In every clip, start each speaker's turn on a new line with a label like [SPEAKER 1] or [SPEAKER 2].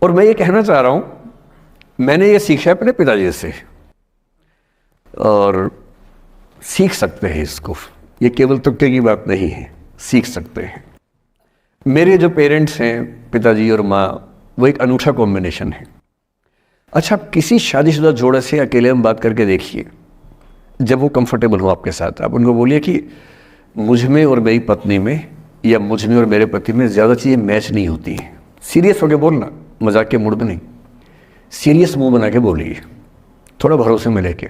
[SPEAKER 1] और मैं ये कहना चाह रहा हूँ, मैंने ये सीखा है अपने पिताजी से, और सीख सकते हैं इसको, ये केवल तुक्के की बात नहीं है, सीख सकते हैं। मेरे जो पेरेंट्स हैं, पिताजी और माँ, वो एक अनूठा कॉम्बिनेशन है। अच्छा, आप किसी शादीशुदा जोड़े से अकेले में बात करके देखिए, जब वो कंफर्टेबल हो आपके साथ, आप उनको बोलिए कि मुझ में और मेरी पत्नी में, या मुझ में और मेरे पति में ज़्यादा चीज़ें मैच नहीं होती हैं। सीरियस होकर बोलना, मजाक के मूड में नहीं, सीरियस मुंह बना के बोलिए, थोड़ा भरोसे में लेके।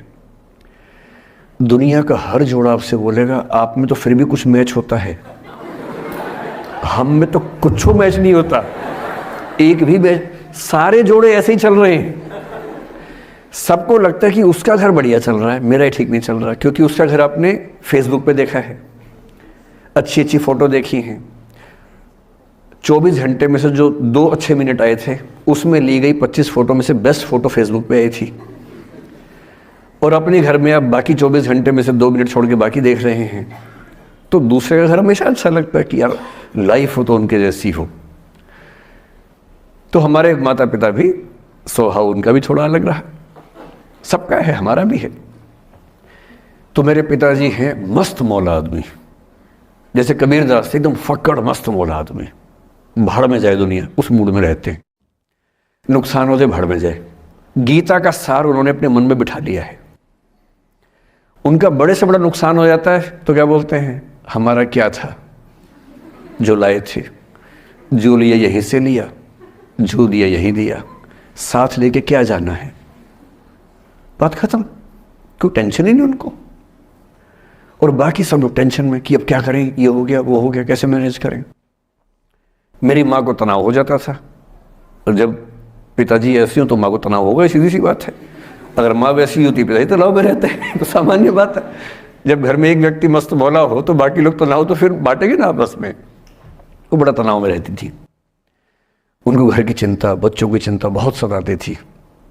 [SPEAKER 1] दुनिया का हर जोड़ा आपसे बोलेगा आप में तो फिर भी कुछ मैच होता है, हम में तो कुछ मैच नहीं होता, एक भी मैच। सारे जोड़े ऐसे ही चल रहे हैं। सबको लगता है कि उसका घर बढ़िया चल रहा है, मेरा ही ठीक नहीं चल रहा, क्योंकि उसका घर आपने फेसबुक पे देखा है, अच्छी अच्छी फोटो देखी हैं। 24 घंटे में से जो 2 अच्छे मिनट आए थे, उसमें ली गई 25 फोटो में से बेस्ट फोटो फेसबुक पे आई थी। और अपने घर में आप बाकी 24 घंटे में से 2 मिनट छोड़ के बाकी देख रहे हैं। तो दूसरे का घर हमेशा अच्छा लगता है कि यार लाइफ हो तो उनके जैसी हो। तो हमारे माता पिता भी स्वभाव उनका भी थोड़ा अलग रहा, सबका है, हमारा भी है। तो मेरे पिताजी हैं मस्त मौला आदमी, जैसे कबीरदास एकदम फक्कड़ मस्त मौला आदमी, भाड़ में जाए दुनिया उस मूड में रहते हैं, नुकसान हो जाए भाड़ में जाए। गीता का सार उन्होंने अपने मन में बिठा लिया है। उनका बड़े से बड़ा नुकसान हो जाता है तो क्या बोलते हैं, हमारा क्या था जो लाए थे, जो लिया यहीं से लिया, जो दिया यहीं दिया, साथ लेके क्या जाना है, बात खत्म। कोई टेंशन ही नहीं उनको। और बाकी सब लोग टेंशन में कि अब क्या करें, ये हो गया वो हो गया, कैसे मैनेज करें। मेरी माँ को तनाव हो जाता था, और जब पिताजी ऐसे हो तो माँ को तनाव होगा, सीधी सी बात है। अगर माँ वैसी होती पिताजी तनाव में रहते हैं, तो सामान्य बात है। जब घर में एक व्यक्ति मस्त मौला हो तो बाकी लोग तनाव तो फिर बांटेंगे ना आपस में। वो बड़ा तनाव में रहती थी, उनको घर की चिंता, बच्चों की चिंता बहुत सताती थी।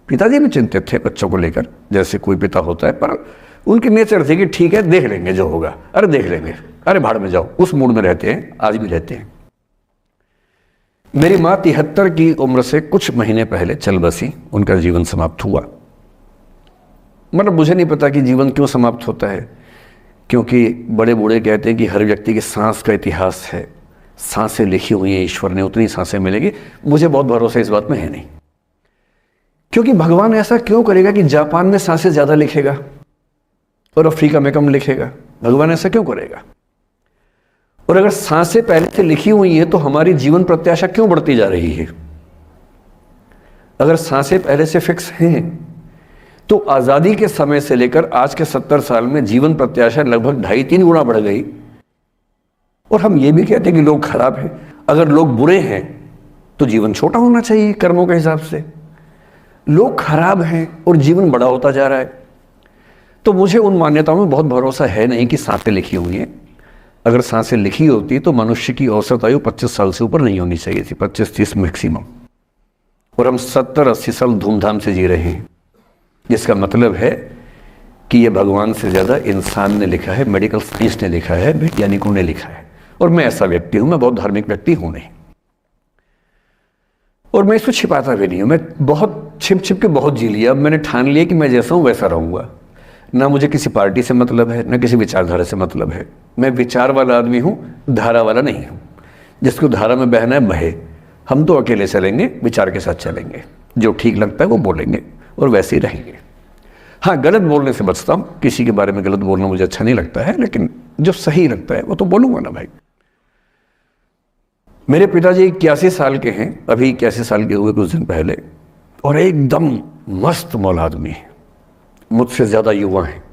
[SPEAKER 1] पिताजी भी चिंतित थे बच्चों को लेकर, जैसे कोई पिता होता है, पर उनकी नेचर थी कि ठीक है देख लेंगे जो होगा, अरे देख लेंगे, अरे भाड़ में जाओ, उस मूड में रहते हैं, आज भी रहते हैं। मेरी माँ 73 की उम्र से कुछ महीने पहले चल बसी, उनका जीवन समाप्त हुआ। मतलब मुझे नहीं पता कि जीवन क्यों समाप्त होता है, क्योंकि बड़े बूढ़े कहते हैं कि हर व्यक्ति की सांस का इतिहास है, सांसें लिखी हुई हैं ईश्वर ने, उतनी सांसें मिलेगी। मुझे बहुत भरोसा इस बात में है नहीं, क्योंकि भगवान ऐसा क्यों करेगा कि जापान में सांसें ज्यादा लिखेगा और अफ्रीका में कम लिखेगा? भगवान ऐसा क्यों करेगा? और अगर सांसें पहले से लिखी हुई हैं तो हमारी जीवन प्रत्याशा क्यों बढ़ती जा रही है? अगर सांसें पहले से फिक्स हैं तो आजादी के समय से लेकर आज के 70 साल में जीवन प्रत्याशा लगभग 2.5-3 गुना बढ़ गई। और हम ये भी कहते हैं कि लोग खराब हैं। अगर लोग बुरे हैं तो जीवन छोटा होना चाहिए कर्मों के हिसाब से। लोग खराब हैं और जीवन बड़ा होता जा रहा है। तो मुझे उन मान्यताओं में बहुत भरोसा है नहीं कि सांसें लिखी हुई हैं। अगर सांसें लिखी होती तो मनुष्य की औसत आयु 25 साल से ऊपर नहीं होनी चाहिए थी, 25-30 मैक्सिमम। और हम 70-80 साल धूमधाम से जी रहे हैं, जिसका मतलब है कि यह भगवान से ज़्यादा इंसान ने लिखा है, मेडिकल साइंस ने लिखा है, वैज्ञानिकों ने लिखा है। और मैं ऐसा व्यक्ति हूं, मैं बहुत धार्मिक व्यक्ति हूं नहीं, और मैं इसको छिपाता भी नहीं हूं। मैं बहुत छिप छिप के बहुत जी लिया। अब मैंने ठान लिया कि मैं जैसा हूं वैसा रहूंगा। ना मुझे किसी पार्टी से मतलब है, ना किसी विचारधारा से मतलब है। मैं विचार वाला आदमी हूं, धारा वाला नहीं हूं। जिसको धारा में बहना है बहे, हम तो अकेले चलेंगे, विचार के साथ चलेंगे। जो ठीक लगता है वो बोलेंगे और वैसे ही रहेंगे। हाँ, गलत बोलने से बचता हूँ, किसी के बारे में गलत बोलना मुझे अच्छा नहीं लगता है, लेकिन जो सही लगता है वो तो बोलूँगा ना भाई। मेरे पिताजी 81 साल के हैं, अभी 81 साल के हुए कुछ दिन पहले, और एकदम मस्त मौला आदमी है, मुझसे ज़्यादा युवा हैं।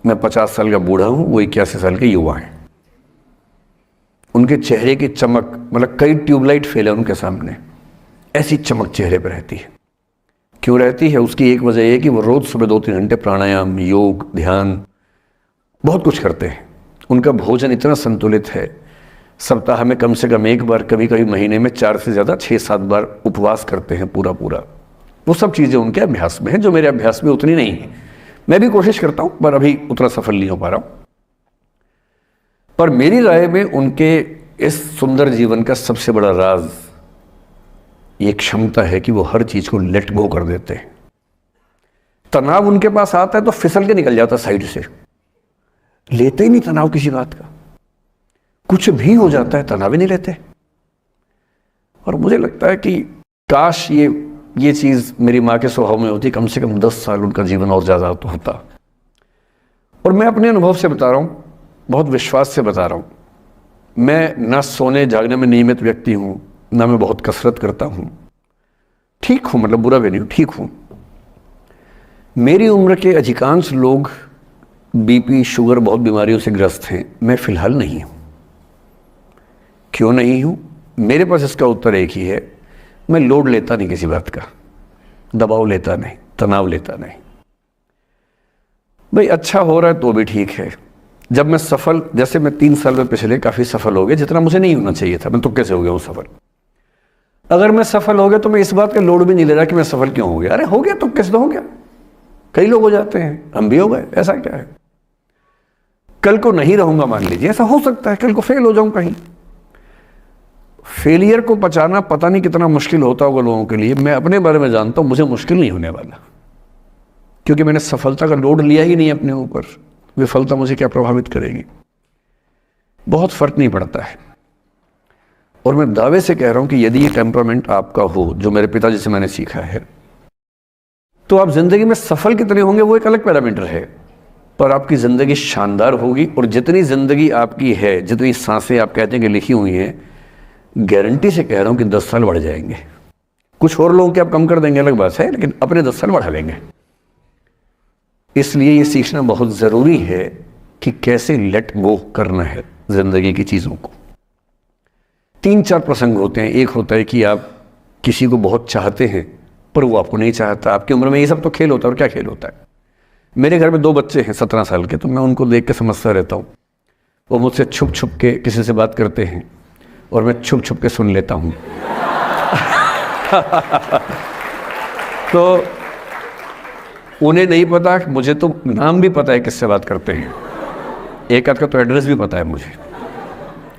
[SPEAKER 1] मैं 50 साल का बूढ़ा हूँ, वो 81 साल के युवा हैं। उनके चेहरे की चमक, मतलब कई ट्यूबलाइट फेल है उनके सामने, ऐसी चमक चेहरे पर रहती है। क्यों रहती है? उसकी एक वजह यह कि वो रोज़ सुबह 2-3 घंटे प्राणायाम, योग, ध्यान, बहुत कुछ करते हैं। उनका भोजन इतना संतुलित है, सप्ताह में कम से कम 1 बार, कभी कभी महीने में 4 से ज़्यादा 6-7 बार उपवास करते हैं पूरा। वो सब चीज़ें उनके अभ्यास में हैं, जो मेरे अभ्यास में उतनी नहीं है। मैं भी कोशिश करता हूँ, पर अभी उतना सफल नहीं हो पा रहा हूँ। पर मेरी राय में उनके इस सुंदर जीवन का सबसे बड़ा राज ये क्षमता है कि वो हर चीज को लेट गो कर देते हैं। तनाव उनके पास आता है तो फिसल के निकल जाता साइड से, लेते ही नहीं तनाव किसी बात का। कुछ भी हो जाता है तनाव ही नहीं लेते। और मुझे लगता है कि काश ये चीज मेरी माँ के स्वभाव में होती, कम से कम 10 साल उनका जीवन और ज्यादा तो होता। और मैं अपने अनुभव से बता रहा हूं, बहुत विश्वास से बता रहा हूं। मैं ना सोने जागने में नियमित व्यक्ति हूं, ना मैं बहुत कसरत करता हूं। ठीक हूं, मतलब बुरा भी नहीं हूं, ठीक हूं। मेरी उम्र के अधिकांश लोग बीपी शुगर बहुत बीमारियों से ग्रस्त हैं, मैं फिलहाल नहीं हूं। क्यों नहीं हूं? मेरे पास इसका उत्तर एक ही है, मैं लोड लेता नहीं किसी बात का, दबाव लेता नहीं, तनाव लेता नहीं। भाई अच्छा हो रहा है तो भी ठीक है। जब मैं सफल, जैसे मैं 3 साल में पिछले काफी सफल हो गया, जितना मुझे नहीं होना चाहिए था, मैं तुक्के से हो गया हूं सफल। अगर मैं सफल हो गया तो मैं इस बात का लोड भी नहीं ले रहा कि मैं सफल क्यों हो गया। अरे हो गया, तुक्के से तो हो गया, कई लोग हो जाते हैं, हम भी हो गए, ऐसा क्या है। कल को नहीं रहूंगा, मान लीजिए, ऐसा हो सकता है, कल को फेल हो जाऊं कहीं। फेलियर को पचाना पता नहीं कितना मुश्किल होता होगा लोगों के लिए। मैं अपने बारे में जानता हूं, मुझे मुश्किल नहीं होने वाला, क्योंकि मैंने सफलता का लोड लिया ही नहीं अपने ऊपर। विफलता मुझे क्या प्रभावित करेगी, बहुत फर्क नहीं पड़ता है। और मैं दावे से कह रहा हूं कि यदि ये टेम्परामेंट आपका हो, जो मेरे पिताजी से मैंने सीखा है, तो आप जिंदगी में सफल कितने होंगे वो एक अलग पैरामीटर है, पर आपकी जिंदगी शानदार होगी। और जितनी जिंदगी आपकी है, जितनी सांसें आप कहते हैं कि लिखी हुई हैं, गारंटी से कह रहा हूं कि 10 साल बढ़ जाएंगे। कुछ और लोगों के आप कम कर देंगे अलग बात है, लेकिन अपने 10 साल बढ़ा लेंगे। इसलिए ये सीखना बहुत जरूरी है कि कैसे लेट गो करना है जिंदगी की चीजों को। 3-4 प्रसंग होते हैं। एक होता है कि आप किसी को बहुत चाहते हैं पर वो आपको नहीं चाहता। आपकी उम्र में ये सब तो खेल होता है, और क्या खेल होता है। मेरे घर में 2 बच्चे हैं 17 साल के, तो मैं उनको देख के समझता रहता हूँ। वो मुझसे छुप छुप के किसी से बात करते हैं और मैं छुप छुप के सुन लेता हूँ। तो उन्हें नहीं पता, मुझे तो नाम भी पता है किससे बात करते हैं, एक आध का तो एड्रेस भी पता है मुझे।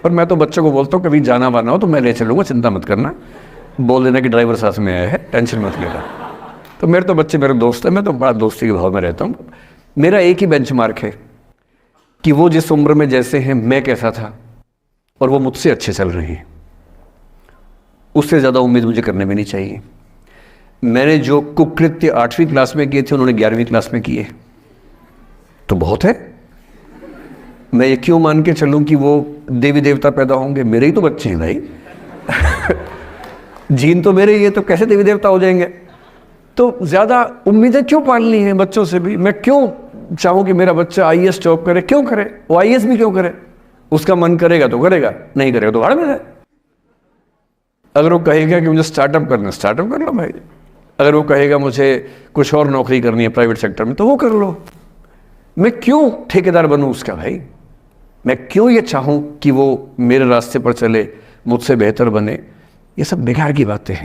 [SPEAKER 1] और मैं तो बच्चों को बोलता हूँ कभी जाना वाना हो तो मैं ले चलूँगा, चिंता मत करना, बोल देना कि ड्राइवर साथ में आया है, टेंशन मत लेना। तो मेरे तो बच्चे मेरे दोस्त हैं, मैं तो बड़ा दोस्ती के भाव में रहता हूँ। मेरा एक ही बेंचमार्क है कि वो जिस उम्र में जैसे हैं मैं कैसा था, और वो मुझसे अच्छे चल रहे हैं। उससे ज़्यादा उम्मीद मुझे करने में नहीं चाहिए। मैंने जो कुकृत्य 8वीं क्लास में किए थे उन्होंने 11वीं क्लास में किए, तो बहुत है। मैं ये क्यों मान के चलूं कि वो देवी देवता पैदा होंगे? मेरे ही तो बच्चे हैं भाई। जीन तो मेरे ही है, तो कैसे देवी देवता हो जाएंगे? तो ज़्यादा उम्मीदें क्यों पालनी है बच्चों से भी? मैं क्यों चाहूं कि मेरा बच्चा IAS जॉब करे? क्यों करे वो? IAS भी क्यों करे? उसका मन करेगा तो करेगा, नहीं करेगा तो भाड़ में जाए। अगर वो कहेगा कि मुझे स्टार्टअप करना, स्टार्टअप कर लो भाई। अगर वो कहेगा मुझे कुछ और नौकरी करनी है प्राइवेट सेक्टर में, तो वो कर लो। मैं क्यों ठेकेदार बनूं उसका भाई? मैं क्यों ये चाहूं कि वो मेरे रास्ते पर चले, मुझसे बेहतर बने? ये सब बेकार की बातें हैं।